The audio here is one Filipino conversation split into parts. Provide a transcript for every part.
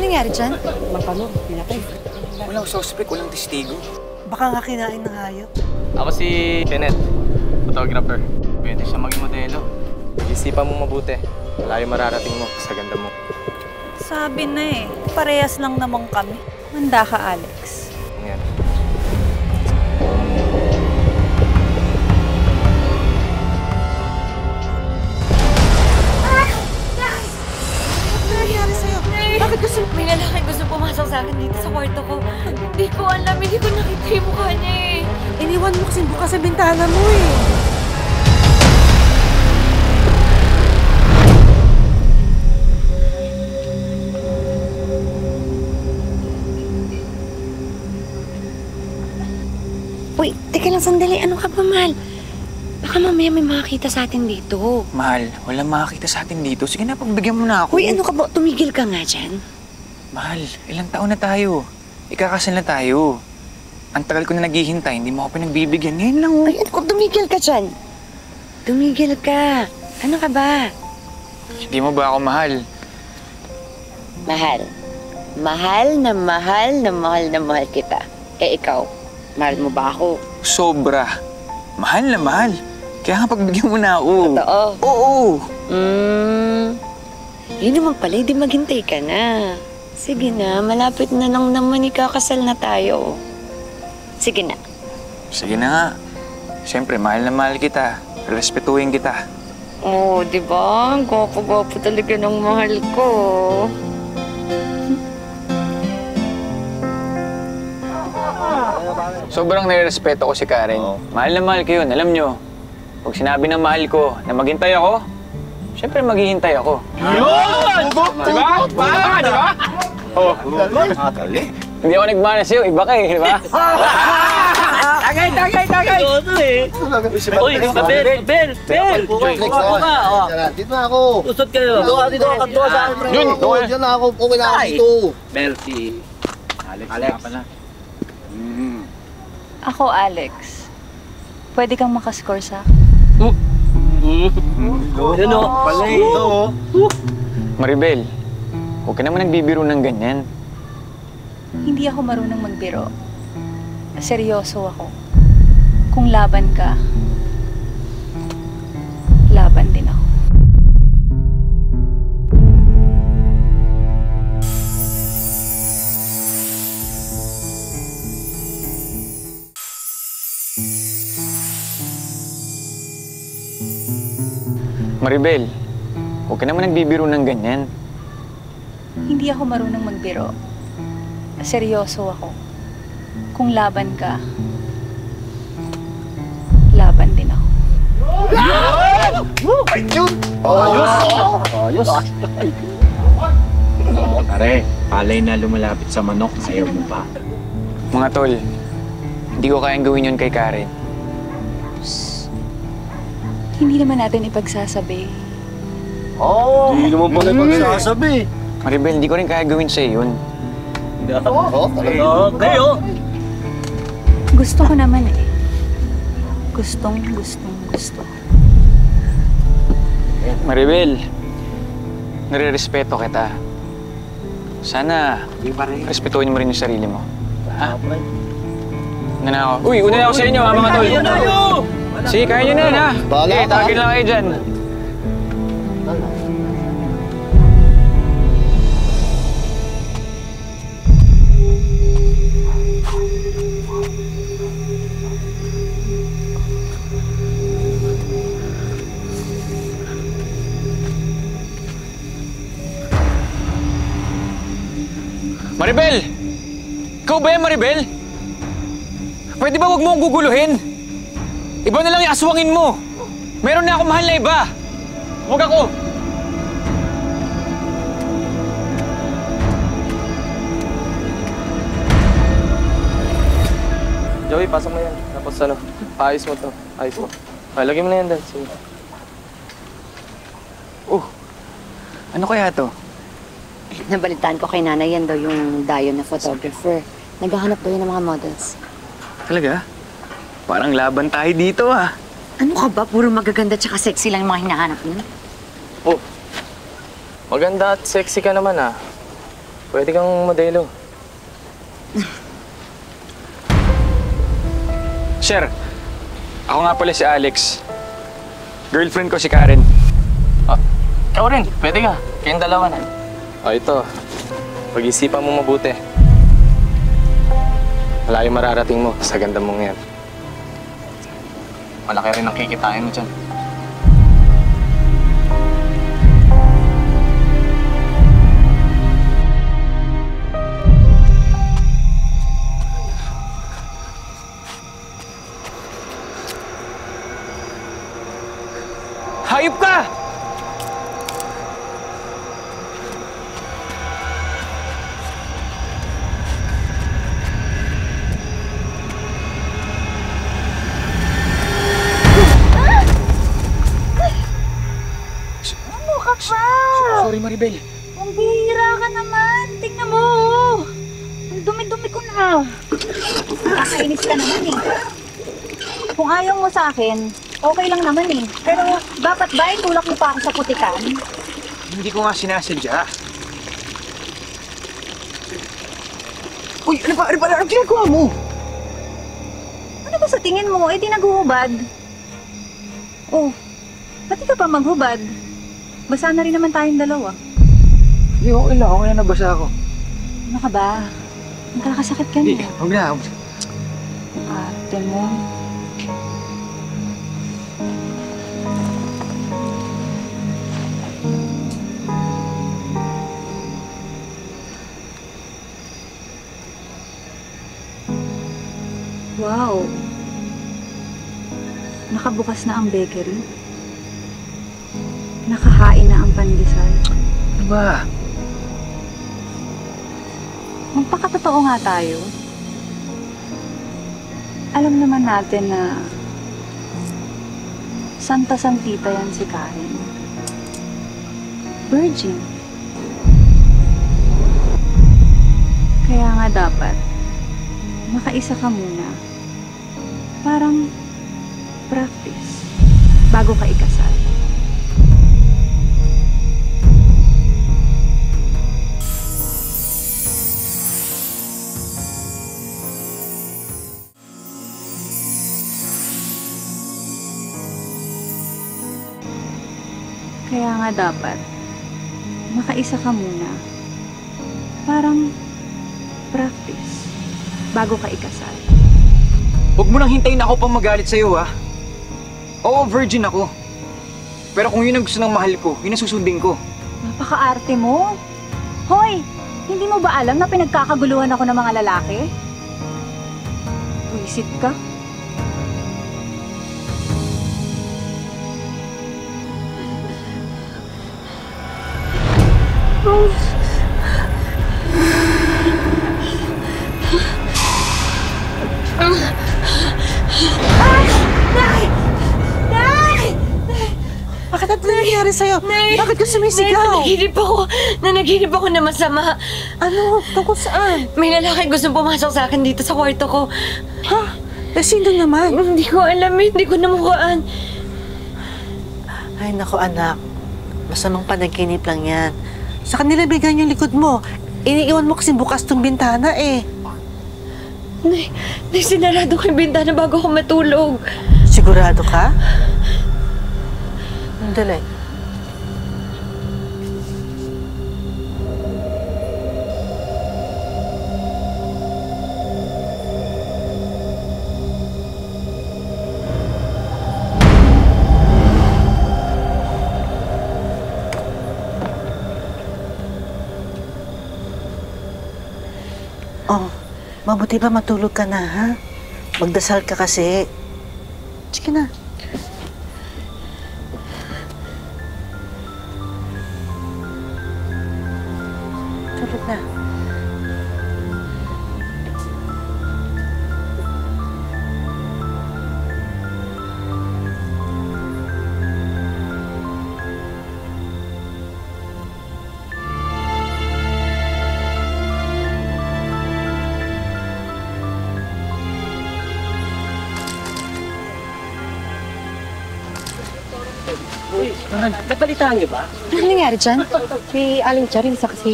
nangyari dyan? Magpano, pinatay. Walang suspect, walang testigo. Baka nga kinain ng hayop. Ako si Kenneth, photographer. Pwede siya maging modelo. Isipan mo mabuti. Malayo mararating mo sa ganda mo. Sabi na eh, parehas lang naman kami. Manda ka, Alex. Yan. Bakit gusto? May lalaki gusto pumasok sa akin dito sa kwarto ko. Hindi ko alam, hindi ko nakita yung mukha niya eh. Iniwan mo kasing bukas sa bintana mo eh. Uy, teka lang sandali. Ano ka ba, Mahal? Baka mamaya may makakita sa atin dito. Mahal, walang makakita sa atin dito. Sige na, pagbigyan mo na ako. Uy, ano ka ba? Tumigil ka nga dyan. Mahal, ilang taon na tayo. Ikakasal na tayo. Ang tagal ko na naghihintay, hindi mo ako pinagbibigyan. Ngayon lang, oh. Ay, ano ka? Tumigil ka dyan. Tumigil ka. Ano ka ba? Hindi mo ba ako mahal? Mahal. Mahal na mahal na mahal na mahal kita. Eh, ikaw, mahal mo ba ako? Sobra. Mahal na mahal. Kaya nga pagbigyan mo na ako. Totoo? Oo. Yun naman pala, hindi maghintay ka na. Sige na, malapit na lang naman ikakasal na tayo. Sige na. Sige na nga. Siyempre, mahal na mahal kita. Respetuhin kita. Oo, di ba? Gwapo-gwapo talaga ng mahal ko. Sobrang nire-respeto ko si Karen. Mahal na mahal ko yun, alam nyo. Pag sinabi ng mahal ko na maghintay ako, siyempre maghihintay ako. Yun! Diba? Diba? Oh. Hindi ako nagmana sa'yo, iba ka eh, di ba? Tagay! Ito eh. Uy, Bel! Ako ka! Dito na ako. Usot kayo. Dito ka sa akin. Yun! Diyan na ako. Okay na ako dito. Bel, si Alex. Pala. Ako, Alex. Pwede kang makascore sa akin. Yan o. Pala ito. Maribel, huwag ka naman nagbibiro ng ganyan. Hindi ako marunong magbiro. Seryoso ako. Kung laban ka, laban din ako. Maribel, huwag ka naman nagbibiro ng ganyan. Hindi ako marunong magbiro. Seryoso ako. Kung laban ka, laban din ako. Ayos. Pare, palay na lumalapit sa manok. Ayaw mo pa. Mga tol, hindi ko kayang gawin yun kay Karen. Hindi naman natin ipagsasabi. Hindi naman pala magsasabi. Maribel, hindi ko rin kaya gawin sa'yo yun. Kayo! Gusto ko naman eh. Gusto. Maribel, nare-respeto kita. Sana, respetuhin mo rin yung sarili mo. Ha? Una na ako. Uy, una na ako sa inyo, ha, mga tol. Sige, kaya nyo na yan, ha? Bahala ka. Tawagin lang kayo dyan. Maribel! Ikaw ba yan, Maribel? Pwede ba huwag mo akong guguluhin? Iba na lang yung aswangin mo. Meron na akong mahal na iba. Huwag ako. Joey, pasok mo yan. Tapos ano, ayos mo to. Ayos mo. Okay, lagyan mo na yan, Dan. Sige. Ano kaya to? Nabalitaan ko kay nanay yan daw yung Dayo na photographer. Naghahanap daw yun ng mga models. Talaga? Parang laban tayo dito, ah. Ano ka ba? Puro magaganda tsaka sexy lang yung mga hinahanap niyo. Oh, maganda at sexy ka naman, ah. Pwede kang modelo. Sir, ako nga pala si Alex. Girlfriend ko si Karen. Ikaw rin, pwede ka. Kayong dalawa na. Ito. Pag-isipan mo mabuti. Malayo mararating mo sa ganda mong yan. Malaki rin ang kikitain mo dyan. Hayop ka! Ano ka pa? Sorry, Maribel. Ang bihira ka naman. Tingnan mo. Ang dumi-dumi ko na. Nakakainis ka naman eh. Kung ayaw mo sa akin, okay lang naman eh. Pero dapat ba itulak mo pa ako sa putikan? Hindi ko nga sinasadya. Uy, ano ginagawa mo? Ano ba sa tingin mo? Eh di naguhubad. Oh, pati ka pa maghubad. Basa na rin naman tayong dalawa. Hindi, okay lang. Okay na nabasa ako. Ano ka ba? Nagkakasakit ka Hindi, niya. huwag na. Ate mo. Wow. Nakabukas na ang bakery. Nakahain na ang pandesal. Ano ba? Magpakatotoo nga tayo. Alam naman natin na santa-santita yan si Karen. Virgin. Kaya nga dapat makaisa ka muna. Parang practice bago ka ikasal. Kaya nga dapat makaisa ka muna. Parang practice bago ka ikasal. Huwag mo nang hintayin ako pang magalit sa'yo, ha? Oo, virgin ako. Pero kung yun ang gusto ng mahal ko, yun ang susundin ko. Napaka-arte mo. Hoy, hindi mo ba alam na pinagkakaguluhan ako ng mga lalaki? Buisit ka. Bakit ano nangyari sa'yo? Nay! Bakit ka sumisigaw? Nanaginip ako na masama. Ano? Tungkol saan? May lalaki gustong pumasok sa akin dito sa kwarto ko. Ha? Eh, sino naman? Hindi ko alam eh, hindi ko namukaan. Ay, naku anak. Masamang panaginip lang yan. Sa kanila bigyan yung likod mo. Iniiwan mo kasi bukas tong bintana eh. Nay, sinarado ko yung bintana bago ako matulog. Sigurado ka? Dali. Oh, mabuti pa matulog ka na, ha? Magdasal ka kasi. Sige na. Tulog na. Nabalitaan niyo ba? Ano nangyari dyan? Si Aling Charin sa si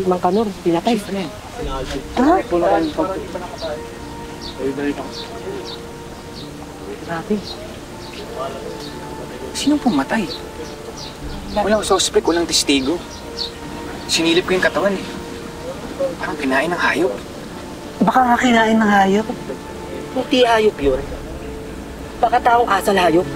Mang Kanor, pinatay. Ha? Grabe. Sinong pumatay? Walang suspect, walang testigo. Sinilip ko yung katawan eh. Parang kinain ng hayop. Baka nga kinain ng hayop. Hindi hayop yun. Baka taong asal hayop.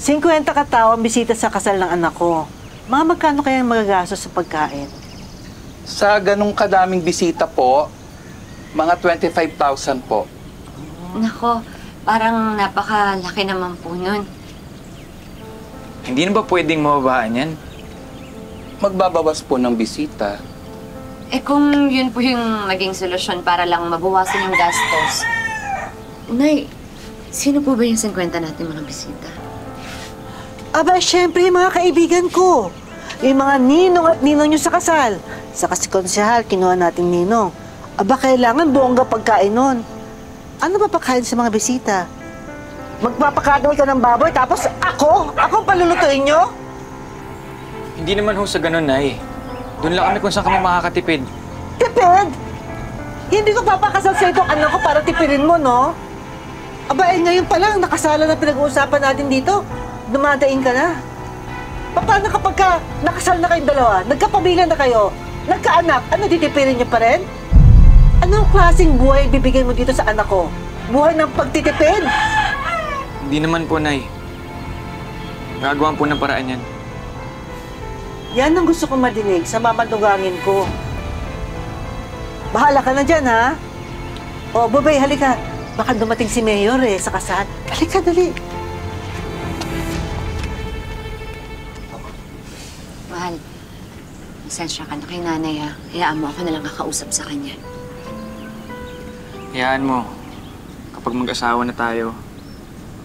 $50 katao ang bisita sa kasal ng anak ko. Mga magkano kayang magagastos sa pagkain? Sa ganong kadaming bisita po, mga 25,000 po. Nako, parang napakalaki naman po nun. Hindi na ba pwedeng mababaan yan? Magbabawas po ng bisita. Eh kung yun po yung maging solusyon para lang mabawasan yung gastos. Nay, sino po ba yung 50 natin mga bisita? Aba, syempre, yung mga kaibigan ko. Yung mga ninong at ninong nyo sa kasal. Sa kasi konsehal, kinuha natin ninong. Aba, kailangan buongga pagkain nun. Ano ba pagkain sa mga bisita? Magpapakadol ka ng baboy, tapos ako? Ako ang palulutuin nyo? Hindi naman ho sa ganun, Nay. Doon lang kami kung saan kami makakatipid. Tipid? Hindi ko papakasal sa itong anak ko para tipirin mo, no? Aba, ngayon pa lang, nakasala na pinag-uusapan natin dito. Dumadaing ka na. Paano kapag nakasal na kayong dalawa, nagkapamilya na kayo, nagkaanak, ano, titipirin niyo pa rin? Anong klaseng buhay bibigay mo dito sa anak ko? Buhay ng pagtitipid? Hindi naman po, Nay. Gagawan po ng paraan yan. Yan ang gusto kong madinig sa mamadugangin ko. Bahala ka na dyan, ha? O, Bubay, halika. Baka dumating si Mayor, sa kasal. Halika, dali. Mahal, pasensya ka na kay nanay ha. Hayaan mo ako nalang kakausap sa kanya. Hayaan mo. Kapag mag-asawa na tayo,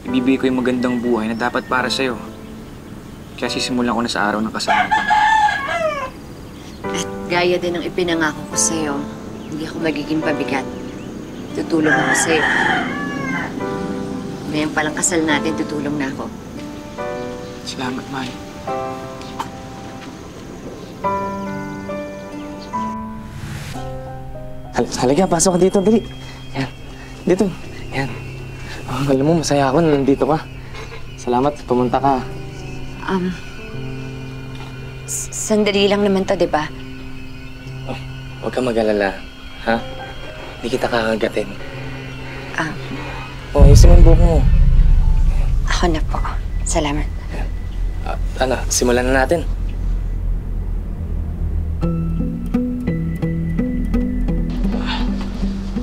ibibigay ko yung magandang buhay na dapat para sa'yo. Kaya sisimulan ko na sa araw ng kasal natin. At gaya din ng ipinangako ko sa'yo, hindi ako magiging pabigat. Tutulong ako sa'yo. Ngayon palang kasal natin, tutulong na ako. Salamat, Mahal. Halika, pasok ka dito, dali. Yan, dito. Yan. Oh, alam mo, masaya ako na nandito ka. Salamat, pumunta ka. Sandali lang naman to, di ba? Oh, huwag kang mag-alala, ha? Hindi kita kakagatin. Oh, ayusin mo yung buhok mo. Ako na po. Salamat. Ano, simulan na natin.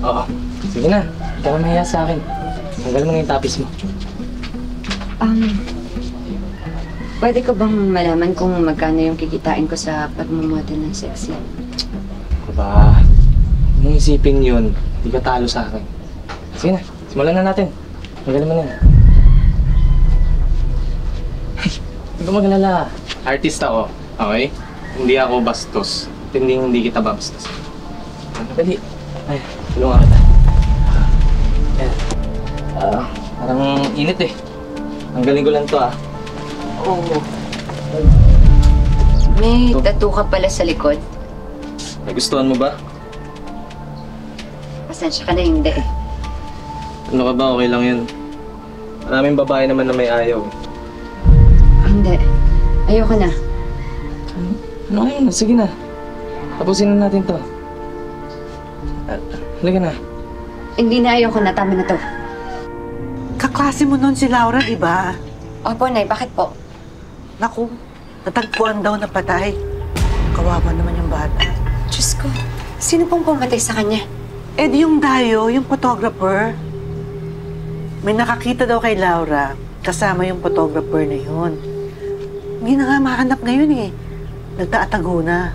Oo. Sige na. Hindi ka na mahiya sa akin. Tanggal mo nga yung tapis mo. Pwede ko bang malaman kung magkano yung kikitain ko sa pagmamodel ng sexy? Aba, huwag mong isipin yun. Hindi ka talo sa akin. Sige na. Simulan na natin. Tanggal mo na yan. Huwag ka magalala. Artist ako. Okay? Hindi ako bastos. Hindi kita bastos. Dali. Ay, tulungan kita. Yan. Parang init eh. Ang galing ko lang to Oo. May tattoo ka pala sa likod. Nagustuhan mo ba? Pasensya ka na hindi. Ano ka ba? Okay lang yun. Maraming babae naman na may ayaw. Hindi. Ayoko na. Ano yun? Sige na. Tapusin na natin to. Halika na. Hindi na ayoko na. Tama na to. Kaklase mo nun si Laura, di ba? Opo, Nay. Bakit po? Naku, natagpuan daw na patay. Kawawa naman yung bata. Diyos ko. Sino pong pumatay sa kanya? Eh di yung Dayo, yung photographer. May nakakita daw kay Laura, kasama yung photographer na yun. Hindi na nga mahanap ngayon Nagtaatago na.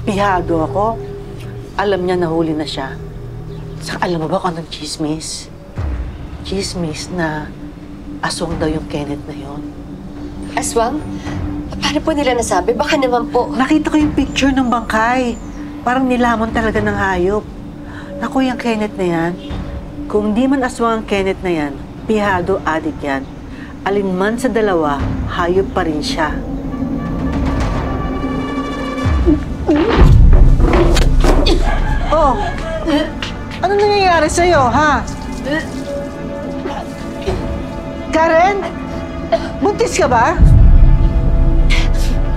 Pihado ako. Alam niya nahuli na siya. Saka alam mo ba kung anong chismis? Chismis na aswang daw yung Kenneth na yun. Aswang? Paano po nila nasabi? Baka naman po. Nakita ko yung picture ng bangkay. Parang nilamon talaga ng hayop. Naku, yung Kenneth na yan. Kung di man aswang ang Kenneth na yan, pihado adik yan. Alinman sa dalawa, hayop pa rin siya. Oh! Ano nangyayari sa'yo, ha? Karen? Buntis ka ba?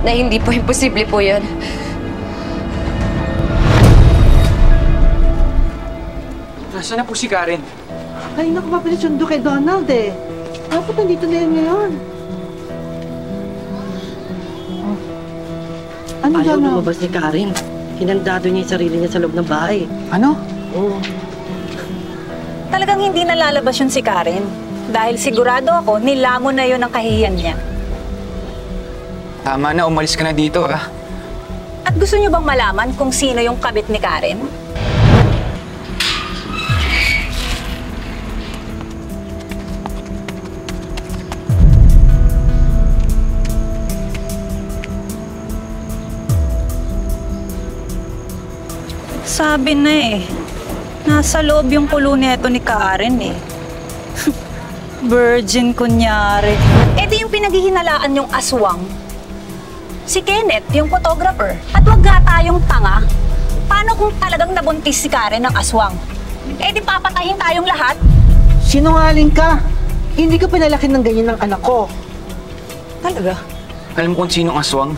Na hindi po, imposible po yun. Nasaan na po si Karen? Ay, naku, mapinasundo kay Donald eh. Dapat nandito na yun ngayon. Ano Ayaw Donald? lumabas ni Karen. Hinandado niya yung sarili niya sa loob ng bahay. Ano? Oo. Talagang hindi nalalabas yun si Karen. Dahil sigurado ako, nilamon na yun ang kahihiyan niya. Tama na, umalis ka na dito, ha? At gusto niyo bang malaman kung sino yung kabit ni Karen? Sabi na eh, nasa loob yung kulo nito ni Karen eh. Virgin kunyari. Eh di yung pinaghihinalaan yung aswang. Si Kenneth, yung photographer. At wag nga tayong tanga. Paano kung talagang nabuntis si Karen ng aswang? Eh di papatayin tayong lahat? Sinungaling ka. Hindi ka pinalaki ng ganyan ng anak ko. Talaga? Alam ko kung sinong aswang.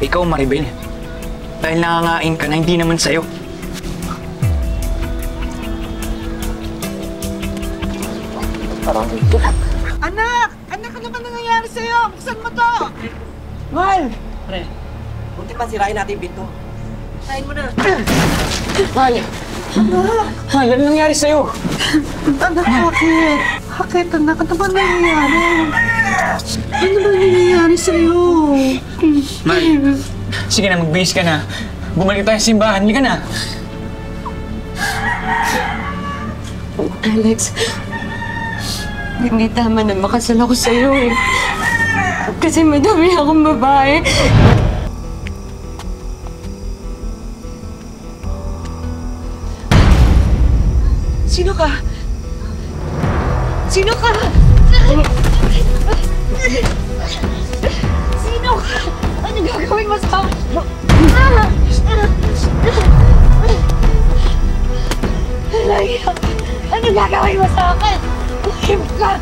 Ikaw, Maribel. Dahil nangangain ka na hindi naman sa'yo. Anak! Anak, ano ba nangyayari sa'yo? Buksan mo to! Mahal! Pre, buti pa sirain natin yung pinto. Kain mo na. Mahal! Mahal, ano nangyari sa'yo? Anak, bakit? Bakit, anak? Ano ba nangyayari? Ano ba nangyayari sa'yo? Mahal, sige na, magbihis ka na. Bumalik tayo sa simbahan, hindi ka na. Alex, hindi tama na makasal ako sa'yo eh. Kasi madami akong babae. Sino ka? Sino ka? Sino ka? Ano gagawin mo sa akin? Ano gagawin mo sa akin? Kim ka!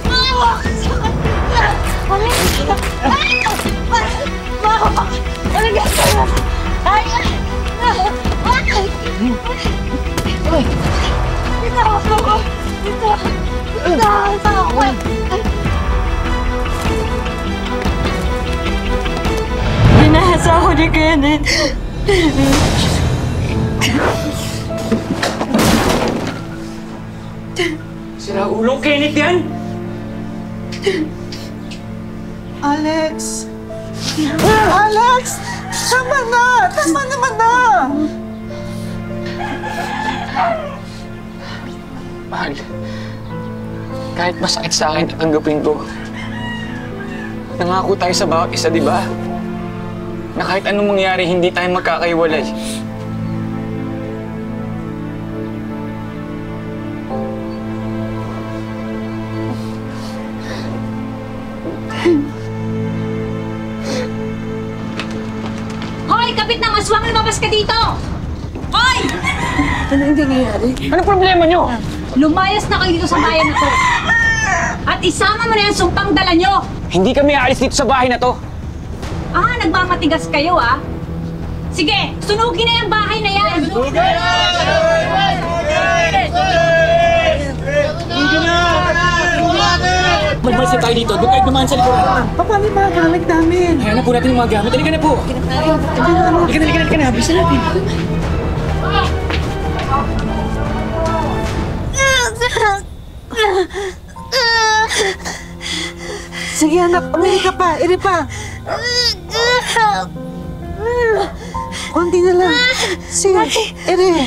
Maawa ka sa akin! Maawa ka! Ano gagawin mo? Bitaw ako! Bitaw ako! Binahasa ako ni Kenneth. Sira ulong Kenneth yan! Alex! Alex! Tama na! Tama naman na! Mahal, kahit masakit sa akin, tatanggapin ko. Nangako tayo sa bawat isa, di ba? Na kahit anong mangyari, hindi tayo magkakaiwalay. Hoy! Kapit ng aswang! Lumabas ka dito! Hoy! Ano yung nangyayari? Anong problema nyo? Lumayas na kayo dito sa bayan na to. At isama mo na yung sumpang dala nyo. Hindi kami aalis dito sa bahay na to. Ah, nagmamatigas kayo ah. Sige, sunugin na yung bahay na yan. Magmasin tayo dito. Doon kayo dumaan sa likuran. Paano yung mga gamit namin? Kaya na po natin yung mga gamit. Halika na po. Halika na. Bisa natin. Sige anak, umili ka pa. Iri pa. Konti na lang. Sige, iri.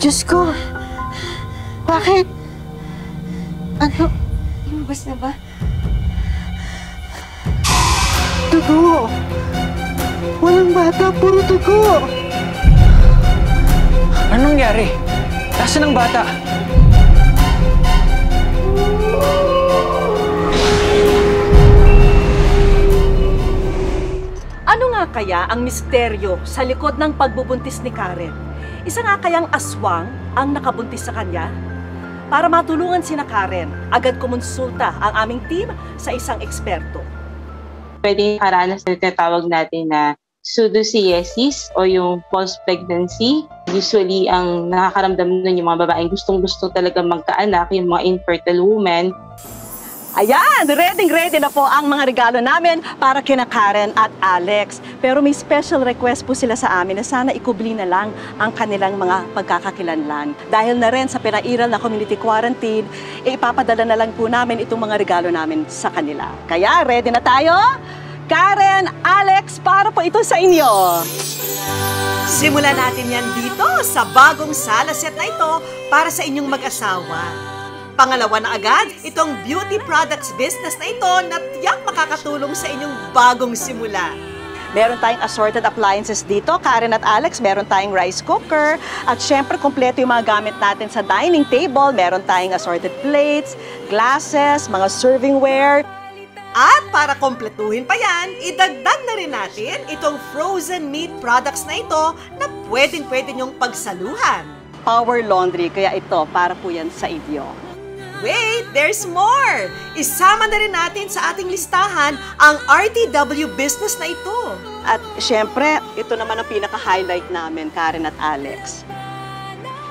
Diyos ko! Bakit? Ano? Lumabas na ba? Dugo! Walang bata, puro dugo! Anong nangyari? Nasaan ang bata? Ano nga kaya ang misteryo sa likod ng pagbubuntis ni Karen? Isa nga kayang aswang ang nakabuntis sa kanya? Para matulungan sina Karen, agad kumonsulta ang aming team sa isang eksperto. Pwede karanas na tinatawag natin na pseudocyesis o yung false pregnancy. Usually, ang nakakaramdam nun yung mga babaeng gustong-gusto talaga magkaanak, yung mga infertile women. Ayan, ready na po ang mga regalo namin para kina Karen at Alex. Pero may special request po sila sa amin na sana ikubli na lang ang kanilang mga pagkakakilanlan. Dahil na rin sa pinairal na community quarantine, ipapadala na lang po namin itong mga regalo namin sa kanila. Kaya, ready na tayo? Karen, Alex, para po ito sa inyo. Simulan natin yan dito sa bagong sala set na ito para sa inyong mag-asawa. Pangalawa na agad, itong beauty products business na ito na tiyak makakatulong sa inyong bagong simula. Meron tayong assorted appliances dito, Karen at Alex. Meron tayong rice cooker. At syempre, kompleto yung mga gamit natin sa dining table. Meron tayong assorted plates, glasses, mga servingware. At para kompletuhin pa yan, idagdag na rin natin itong frozen meat products na ito na pwedeng-pwede nyong pagsaluhan. Power laundry, kaya ito, para po yan sa inyo. Wait, there's more! Isama na rin natin sa ating listahan ang RTW business na ito. At syempre, ito naman ang pinaka-highlight namin, Karen at Alex.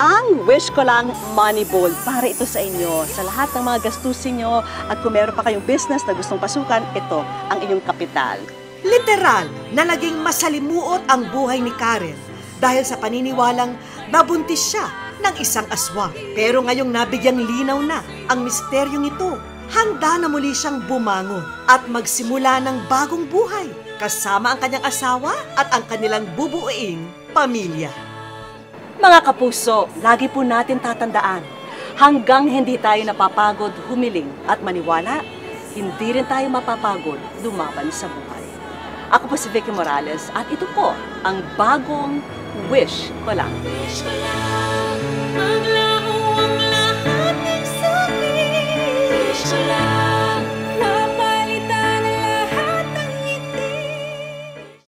Ang Wish Ko Lang Money Bowl, para ito sa inyo. Sa lahat ng mga gastusin nyo at kung meron pa kayong business na gustong pasukan, ito ang inyong kapital. Literal na naging masalimuot ang buhay ni Karen dahil sa paniniwalang nabuntis siya ng isang aswang. Pero ngayong nabigyang linaw na ang misteryong ito, handa na muli siyang bumangon at magsimula ng bagong buhay kasama ang kanyang asawa at ang kanilang bubuuing pamilya. Mga kapuso, lagi po natin tatandaan, hanggang hindi tayo napapagod humiling at maniwala, hindi rin tayo mapapagod lumaban sa buhay. Ako po si Vicky Morales at ito po ang bagong Wish Ko Lang.